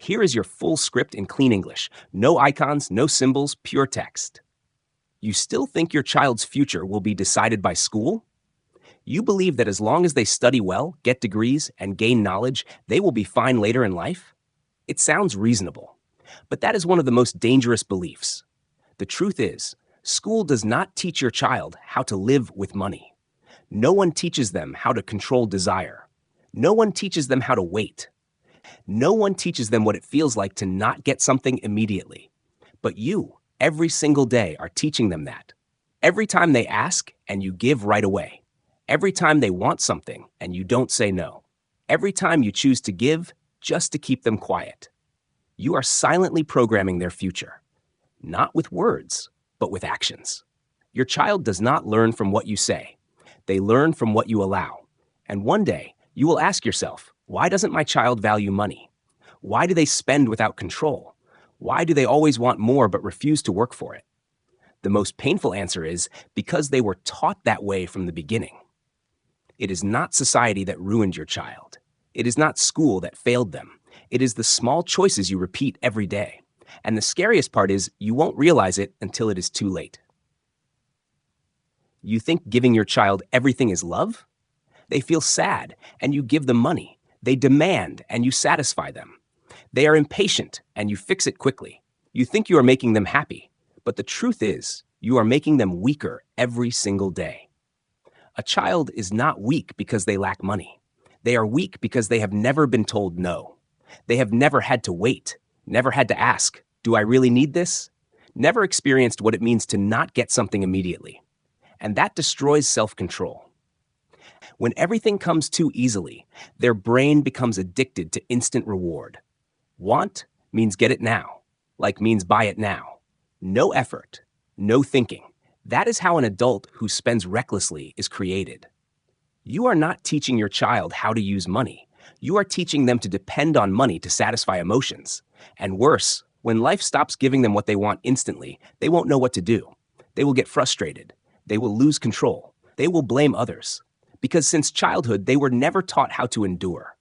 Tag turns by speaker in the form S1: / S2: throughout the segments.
S1: Here is your full script in clean English. No icons, no symbols, pure text. You still think your child's future will be decided by school? You believe that as long as they study well, get degrees, and gain knowledge, they will be fine later in life? It sounds reasonable, but that is one of the most dangerous beliefs. The truth is, school does not teach your child how to live with money. No one teaches them how to control desire. No one teaches them how to wait. No one teaches them what it feels like to not get something immediately. But you, every single day, are teaching them that. Every time they ask and you give right away. Every time they want something and you don't say no. Every time you choose to give just to keep them quiet. You are silently programming their future. Not with words, but with actions. Your child does not learn from what you say. They learn from what you allow. And one day, you will ask yourself, why doesn't my child value money? Why do they spend without control? Why do they always want more but refuse to work for it? The most painful answer is because they were taught that way from the beginning. It is not society that ruined your child. It is not school that failed them. It is the small choices you repeat every day. And the scariest part is you won't realize it until it is too late. You think giving your child everything is love? They feel sad, and you give them money. They demand, and you satisfy them. They are impatient, and you fix it quickly. You think you are making them happy, but the truth is, you are making them weaker every single day. A child is not weak because they lack money. They are weak because they have never been told no. They have never had to wait, never had to ask, do I really need this? Never experienced what it means to not get something immediately. And that destroys self-control. When everything comes too easily, their brain becomes addicted to instant reward. Want means get it now, like means buy it now. No effort, no thinking. That is how an adult who spends recklessly is created. You are not teaching your child how to use money. You are teaching them to depend on money to satisfy emotions. And worse, when life stops giving them what they want instantly, they won't know what to do. They will get frustrated. They will lose control. They will blame others. Because since childhood, they were never taught how to endure.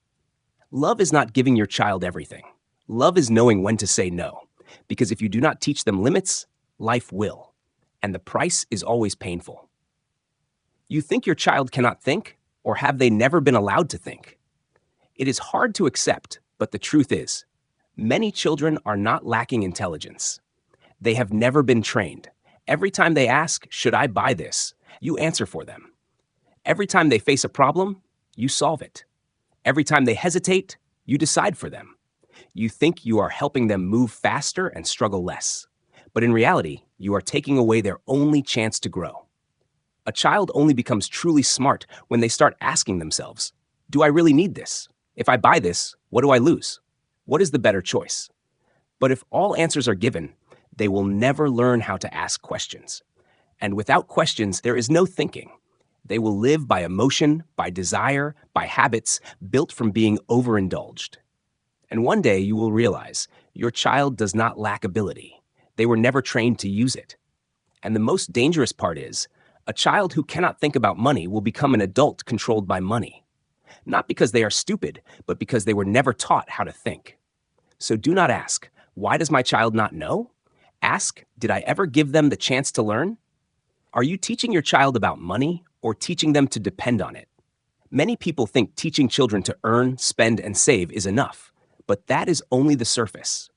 S1: Love is not giving your child everything. Love is knowing when to say no. Because if you do not teach them limits, life will. And the price is always painful. You think your child cannot think, or have they never been allowed to think? It is hard to accept, but the truth is, many children are not lacking intelligence. They have never been trained. Every time they ask, should I buy this? You answer for them. Every time they face a problem, you solve it. Every time they hesitate, you decide for them. You think you are helping them move faster and struggle less. But in reality, you are taking away their only chance to grow. A child only becomes truly smart when they start asking themselves, do I really need this? If I buy this, what do I lose? What is the better choice? But if all answers are given, they will never learn how to ask questions. And without questions, there is no thinking. They will live by emotion, by desire, by habits built from being overindulged. And one day you will realize your child does not lack ability. They were never trained to use it. And the most dangerous part is, a child who cannot think about money will become an adult controlled by money. Not because they are stupid, but because they were never taught how to think. So do not ask, why does my child not know? Ask, did I ever give them the chance to learn? Are you teaching your child about money or teaching them to depend on it? Many people think teaching children to earn, spend, and save is enough, but that is only the surface.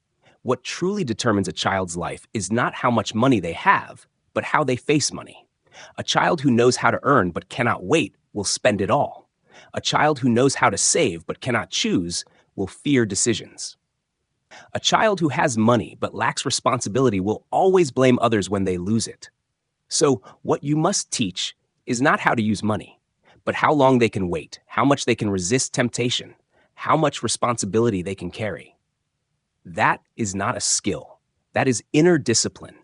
S1: What truly determines a child's life is not how much money they have, but how they face money. A child who knows how to earn but cannot wait will spend it all. A child who knows how to save but cannot choose will fear decisions. A child who has money but lacks responsibility will always blame others when they lose it. So what you must teach is not how to use money, but how long they can wait, how much they can resist temptation, how much responsibility they can carry. That is not a skill. That is inner discipline.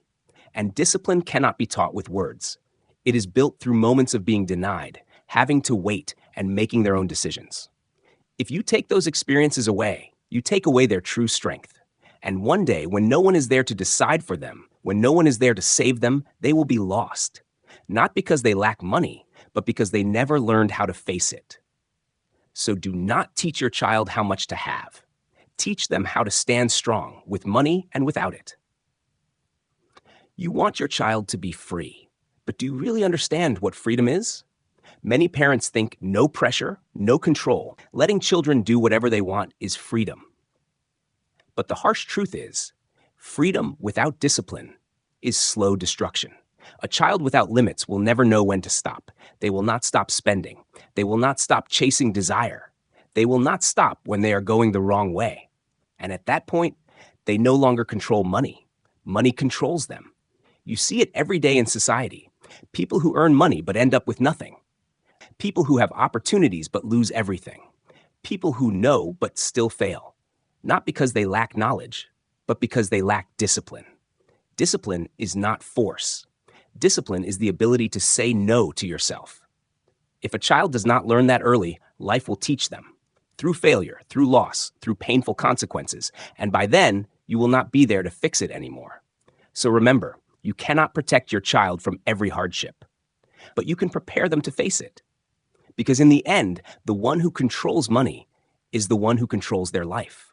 S1: And discipline cannot be taught with words. It is built through moments of being denied, having to wait, and making their own decisions. If you take those experiences away, you take away their true strength. And one day, when no one is there to decide for them, when no one is there to save them, they will be lost. Not because they lack money, but because they never learned how to face it. So do not teach your child how much to have. Teach them how to stand strong with money and without it. You want your child to be free, but do you really understand what freedom is? Many parents think no pressure, no control, letting children do whatever they want is freedom. But the harsh truth is, freedom without discipline is slow destruction. A child without limits will never know when to stop. They will not stop spending. They will not stop chasing desire. They will not stop when they are going the wrong way. And at that point, they no longer control money. Money controls them. You see it every day in society. People who earn money but end up with nothing. People who have opportunities but lose everything. People who know but still fail. Not because they lack knowledge, but because they lack discipline. Discipline is not force. Discipline is the ability to say no to yourself. If a child does not learn that early, life will teach them. Through failure, through loss, through painful consequences. And by then, you will not be there to fix it anymore. So remember, you cannot protect your child from every hardship. But you can prepare them to face it. Because in the end, the one who controls money is the one who controls their life.